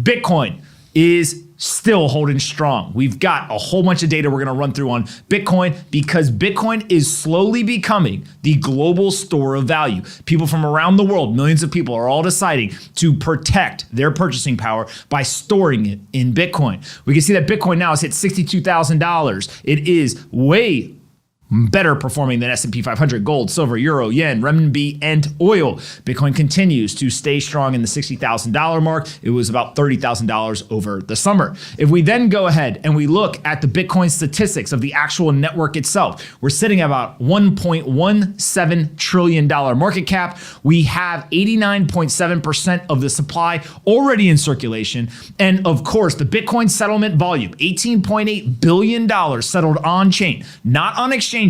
Bitcoin is still holding strong. We've got a whole bunch of data we're going to run through on Bitcoin because Bitcoin is slowly becoming the global store of value. People from around the world, millions of people, are all deciding to protect their purchasing power by storing it in Bitcoin. We can see that Bitcoin now has hit $62,000. It is way better performing than S&P 500, gold, silver, euro, yen, renminbi, and oil. Bitcoin continues to stay strong in the $60,000 mark. It was about $30,000 over the summer. If we then go ahead and we look at the Bitcoin statistics of the actual network itself, we're sitting at about $1.17 trillion market cap. We have 89.7% of the supply already in circulation. And of course, the Bitcoin settlement volume, $18.8 billion settled on chain, not on exchanges,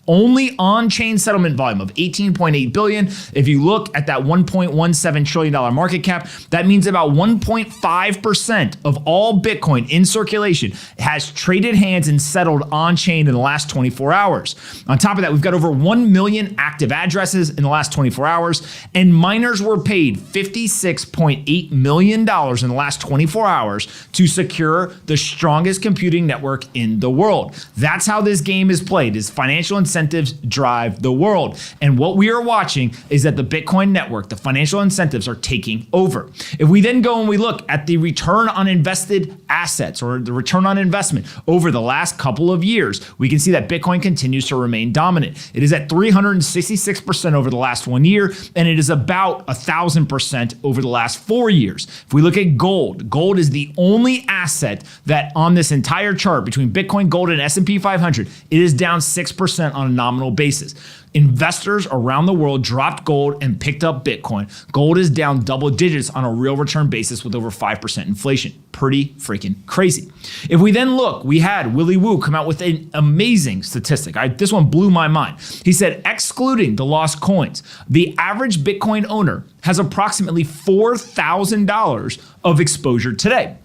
only on-chain settlement volume of 18.8 billion. If you look at that $1.17 trillion market cap, that means about 1.5% of all Bitcoin in circulation has traded hands and settled on-chain in the last 24 hours. On top of that, we've got over 1 million active addresses in the last 24 hours, and miners were paid $56.8 million in the last 24 hours to secure the strongest computing network in the world. That's how this game is played, is financial incentives drive the world. And what we are watching is that the Bitcoin network, the financial incentives are taking over. If we then go and we look at the return on invested assets or the return on investment over the last couple of years, we can see that Bitcoin continues to remain dominant. It is at 366% over the last 1 year, and it is about 1,000% over the last 4 years. If we look at gold, gold is the only asset that on this entire chart between Bitcoin, gold, and S&P 500, it is down 6% on a nominal basis. Investors around the world dropped gold and picked up Bitcoin. Gold is down double digits on a real return basis with over 5% inflation. Pretty freaking crazy. If we then look, we had Willy Woo come out with an amazing statistic. This one blew my mind. He said, excluding the lost coins, the average Bitcoin owner has approximately $4,000 of exposure today.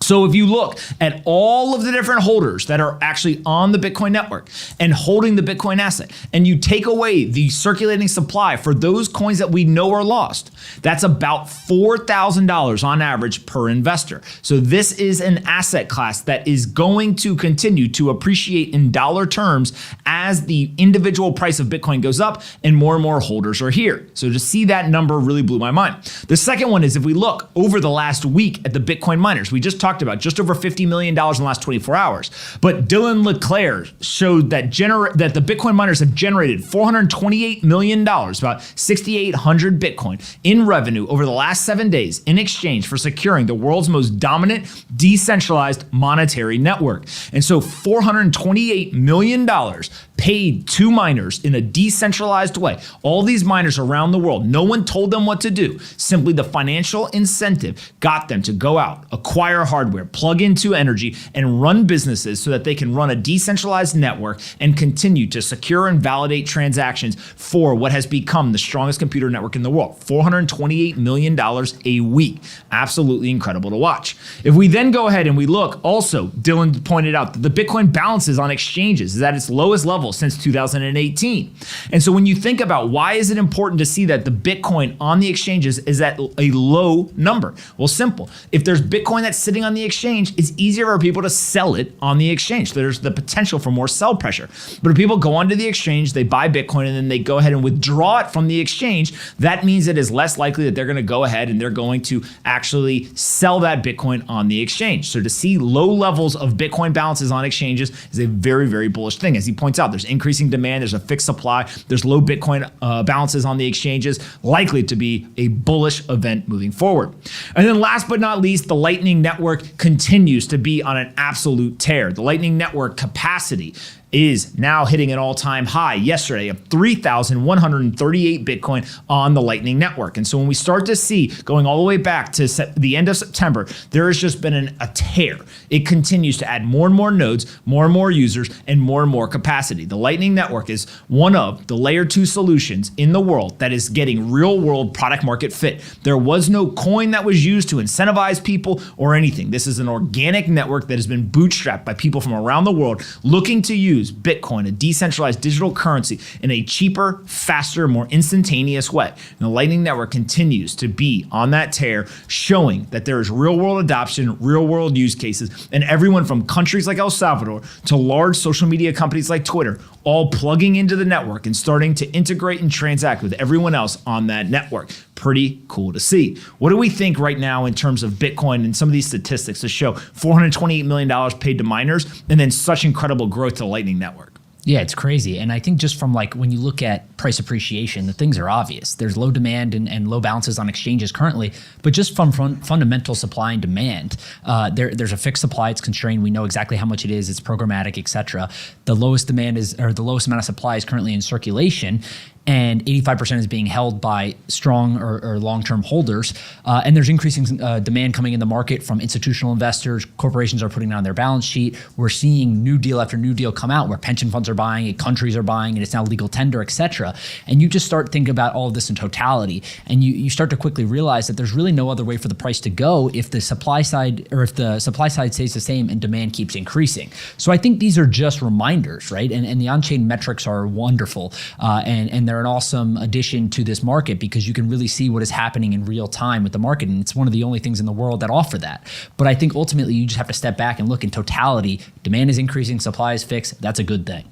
So if you look at all of the different holders that are actually on the Bitcoin network and holding the Bitcoin asset, and you take away the circulating supply for those coins that we know are lost, that's about $4,000 on average per investor. So this is an asset class that is going to continue to appreciate in dollar terms as the individual price of Bitcoin goes up and more holders are here. So to see that number really blew my mind. The second one is if we look over the last week at the Bitcoin miners, we just talked about just over $50 million in the last 24 hours. But Dylan LeClaire showed that the Bitcoin miners have generated $428 million, about 6,800 Bitcoin, in revenue over the last 7 days in exchange for securing the world's most dominant decentralized monetary network. And so $428 million paid to miners in a decentralized way. All these miners around the world, no one told them what to do. Simply the financial incentive got them to go out, acquire hardware, plug into energy, and run businesses so that they can run a decentralized network and continue to secure and validate transactions for what has become the strongest computer network in the world. $428 million a week. Absolutely incredible to watch. If we then go ahead and we look, also, Dylan pointed out that the Bitcoin balances on exchanges is at its lowest level since 2018. And so when you think about why is it important to see that the Bitcoin on the exchanges is at a low number? Well, simple. If there's Bitcoin that's sitting on the exchange, it's easier for people to sell it on the exchange. So there's the potential for more sell pressure. But if people go onto the exchange, they buy Bitcoin, and then they go ahead and withdraw it from the exchange, that means it is less likely that they're going to go ahead and they're going to actually sell that Bitcoin on the exchange. So to see low levels of Bitcoin balances on exchanges is a very bullish thing. As he points out, there's increasing demand, there's a fixed supply, there's low Bitcoin balances on the exchanges, likely to be a bullish event moving forward. And then last but not least, the Lightning Network continues to be on an absolute tear. The Lightning Network capacity is now hitting an all-time high yesterday of 3,138 Bitcoin on the Lightning Network. And so when we start to see, going all the way back to the end of September, there has just been a tear. It continues to add more and more nodes, more and more users, and more capacity. The Lightning Network is one of the layer 2 solutions in the world that is getting real-world product market fit. There was no coin that was used to incentivize people or anything. This is an organic network that has been bootstrapped by people from around the world looking to use use Bitcoin, a decentralized digital currency, in a cheaper, faster, more instantaneous way. And the Lightning Network continues to be on that tear, showing that there is real-world adoption, real-world use cases, and everyone from countries like El Salvador to large social media companies like Twitter, all plugging into the network and starting to integrate and transact with everyone else on that network. Pretty cool to see. What do we think right now in terms of Bitcoin and some of these statistics to show $428 million paid to miners and then such incredible growth to the Lightning Network? Yeah, it's crazy. And I think just from like when you look at price appreciation, the things are obvious. There's low demand and low balances on exchanges currently, but just from fundamental supply and demand, there's a fixed supply. It's constrained. We know exactly how much it is. It's programmatic, et cetera. The lowest demand the lowest amount of supply is currently in circulation. And 85% is being held by strong or long-term holders. And there's increasing demand coming in the market from institutional investors. Corporations are putting it on their balance sheet. We're seeing new deal after new deal come out where pension funds are buying it, countries are buying it, it's now legal tender, et cetera. And you just start thinking about all of this in totality. And you start to quickly realize that there's really no other way for the price to go if the supply side stays the same and demand keeps increasing. So I think these are just reminders, right? And the on-chain metrics are wonderful. And they're an awesome addition to this market because you can really see what is happening in real time with the market. And it's one of the only things in the world that offer that. But I think ultimately you just have to step back and look in totality. Demand is increasing, supply is fixed. That's a good thing.